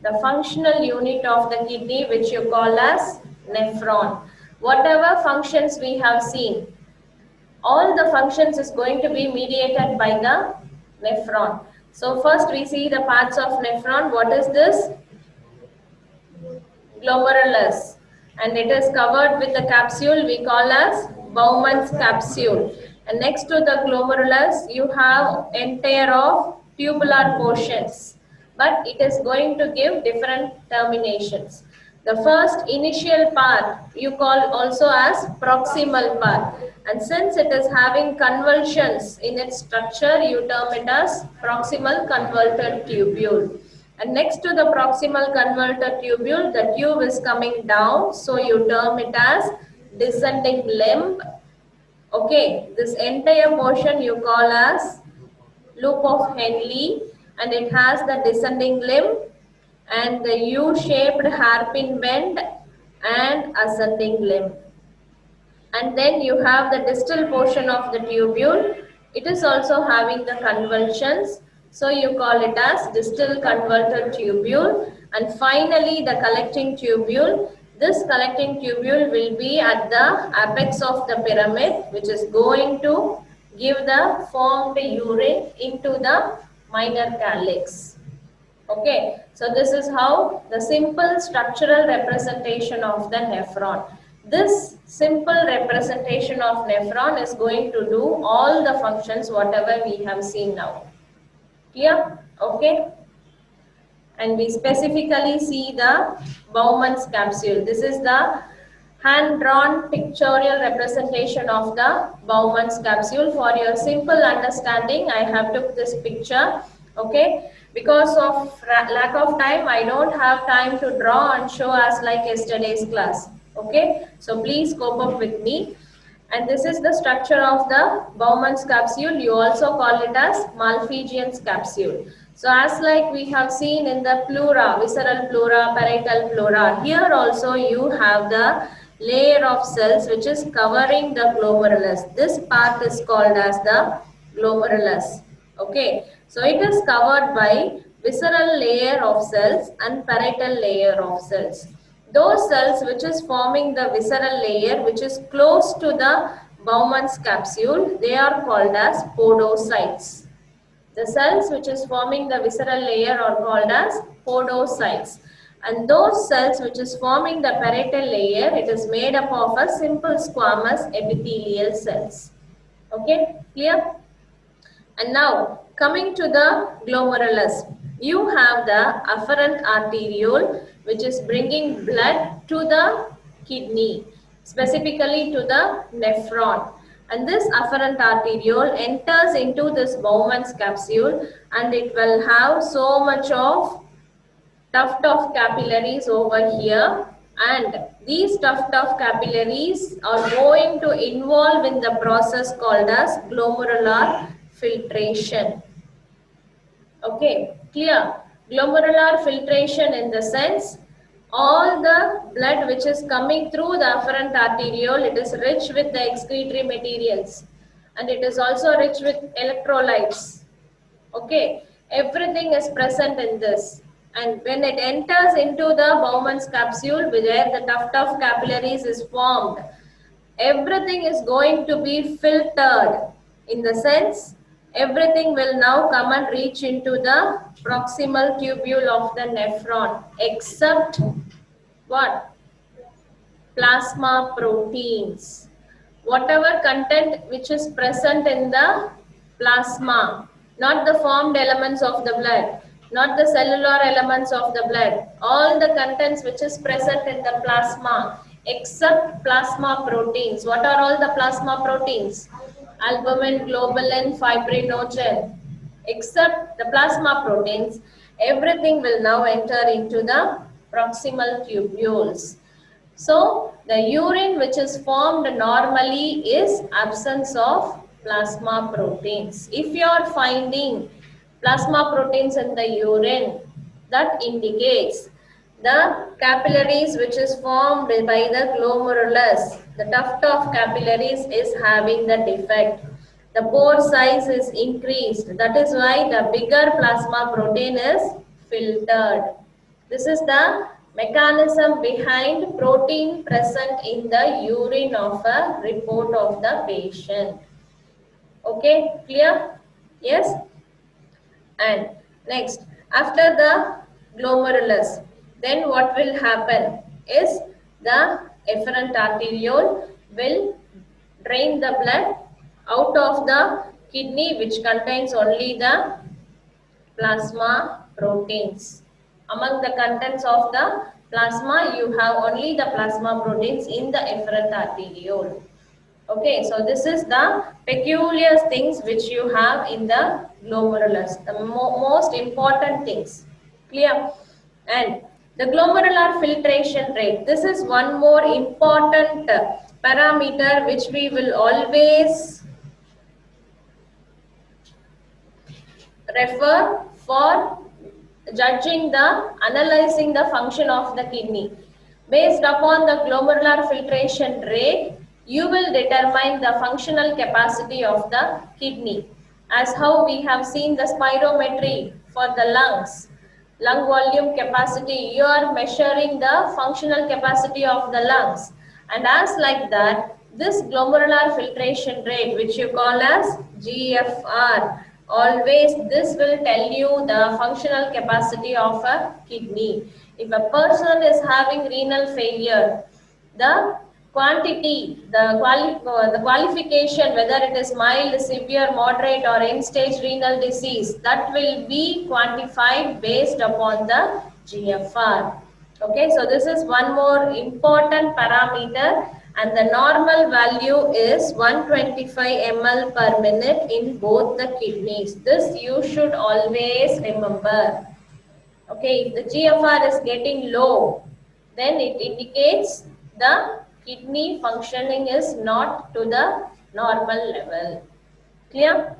the functional unit of the kidney, which you call as nephron. Whatever functions we have seen, all the functions is going to be mediated by the nephron. So first we see the parts of nephron. What is this? Glomerulus, and it is covered with a capsule we call as Bowman's capsule. And next to the glomerulus you have entire of tubular portions, but it is going to give different terminations. The first initial part you call also as proximal part, and since it is having convulsions in its structure, you term it as proximal convoluted tubule. And next to the proximal convoluted tubule, the tube is coming down, so you term it as descending limb. Okay, this entire portion you call as loop of Henle, and it has the descending limb and the U-shaped hairpin bend and ascending limb. And then you have the distal portion of the tubule. It is also having the convulsions, so you call it as distal convoluted tubule. And finally the collecting tubule. This collecting tubule will be at the apex of the pyramid, which is going to give the formed urine into the minor calyx. Okay, so this is how the simple structural representation of the nephron. This simple representation of nephron is going to do all the functions whatever we have seen now. Clear? Okay. And we specifically see the Bowman's capsule. This is the hand-drawn pictorial representation of the Bowman's capsule. For your simple understanding, I have took this picture. Okay. Because of lack of time, I don't have time to draw and show as like yesterday's class. Okay. So please cope up with me. And this is the structure of the Bowman's capsule. You also call it as Malpighian's capsule. So as like we have seen in the pleura, visceral pleura, parietal pleura, here also you have the layer of cells which is covering the glomerulus. This part is called as the glomerulus. Okay, so it is covered by visceral layer of cells and parietal layer of cells. Those cells which is forming the visceral layer, which is close to the Bowman's capsule, they are called as podocytes. The cells which is forming the visceral layer are called as podocytes. And those cells which is forming the parietal layer, it is made up of a simple squamous epithelial cells. Okay, clear? And now coming to the glomerulus, you have the afferent arteriole which is bringing blood to the kidney, specifically to the nephron. And this afferent arteriole enters into this Bowman's capsule, and it will have so much of tuft of capillaries over here, and these tuft of capillaries are going to involve in the process called as glomerular filtration. Okay, clear? Glomerular filtration in the sense all the blood which is coming through the afferent arteriole, it is rich with the excretory materials, and it is also rich with electrolytes. Okay, everything is present in this, and when it enters into the Bowman's capsule where the tuft of capillaries is formed, everything is going to be filtered, in the sense everything will now come and reach into the proximal tubule of the nephron, except what? Plasma proteins. Whatever content which is present in the plasma, not the formed elements of the blood, not the cellular elements of the blood, all the contents which is present in the plasma except plasma proteins. What are all the plasma proteins? Albumin, globulin, fibrinogen. Except the plasma proteins, everything will now enter into the proximal tubules. So the urine which is formed normally is absence of plasma proteins. If you are finding plasma proteins in the urine, that indicates the capillaries which is formed by the glomerulus, the tuft of capillaries is having the defect. The pore size is increased. That is why the bigger plasma protein is filtered. This is the mechanism behind protein present in the urine of a report of the patient. Okay, clear? Yes? And next, after the glomerulus, then what will happen is the efferent arteriole will drain the blood out of the kidney, which contains only the plasma proteins. Among the contents of the plasma, you have only the plasma proteins in the efferent arteriole. Okay, so this is the peculiar things which you have in the glomerulus, the most important things. Clear? And the glomerular filtration rate. This is one more important parameter which we will always refer for judging analyzing the function of the kidney. Based upon the glomerular filtration rate, you will determine the functional capacity of the kidney. As how we have seen the spirometry for the lungs, lung volume capacity, you are measuring the functional capacity of the lungs. And as like that, this glomerular filtration rate, which you call as GFR, always this will tell you the functional capacity of a kidney. If a person is having renal failure, the quantity, the qualification, whether it is mild, severe, moderate or end-stage renal disease, that will be quantified based upon the GFR. Okay, so this is one more important parameter, and the normal value is 125 ml per minute in both the kidneys. This you should always remember. Okay, if the GFR is getting low, then it indicates the kidney functioning is not to the normal level. Clear?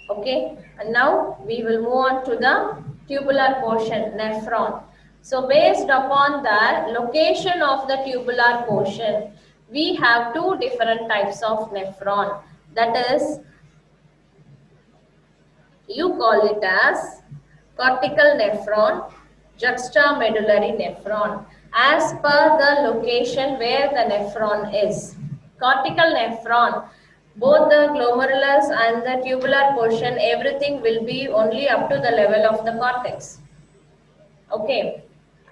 Okay, and now we will move on to the tubular portion, nephron. So based upon the location of the tubular portion, we have two different types of nephron. That is, you call it as cortical nephron, juxtamedullary nephron, as per the location where the nephron is. Cortical nephron, both the glomerulus and the tubular portion, everything will be only up to the level of the cortex. Okay,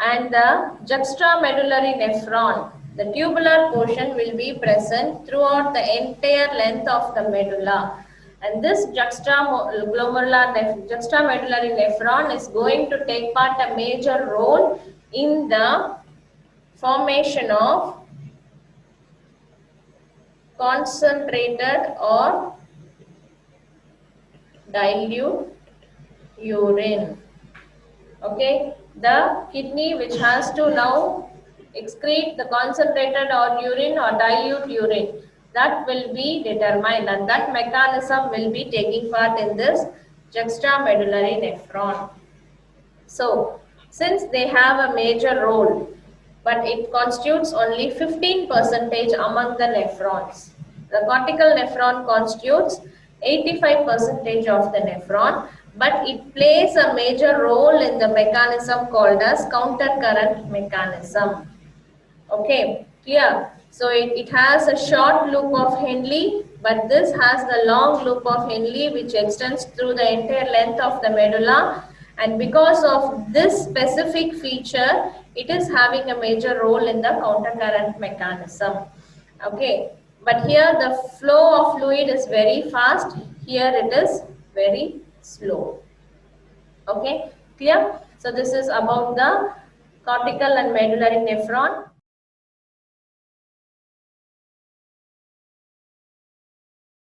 and the juxtamedullary nephron, the tubular portion will be present throughout the entire length of the medulla. And this juxtamedullary nephron is going to take part a major role in the formation of concentrated or dilute urine. Okay, the kidney which has to now excrete the concentrated or urine or dilute urine, that will be determined, and that mechanism will be taking part in this juxtamedullary nephron. So, since they have a major role, but it constitutes only 15% among the nephrons. The cortical nephron constitutes 85% of the nephron, but it plays a major role in the mechanism called as countercurrent mechanism. Okay, clear? So it has a short loop of Henle, but this has the long loop of Henle which extends through the entire length of the medulla, and because of this specific feature, it is having a major role in the countercurrent mechanism. Okay, but here the flow of fluid is very fast, here it is very slow. Okay, clear? So this is about the cortical and medullary nephron.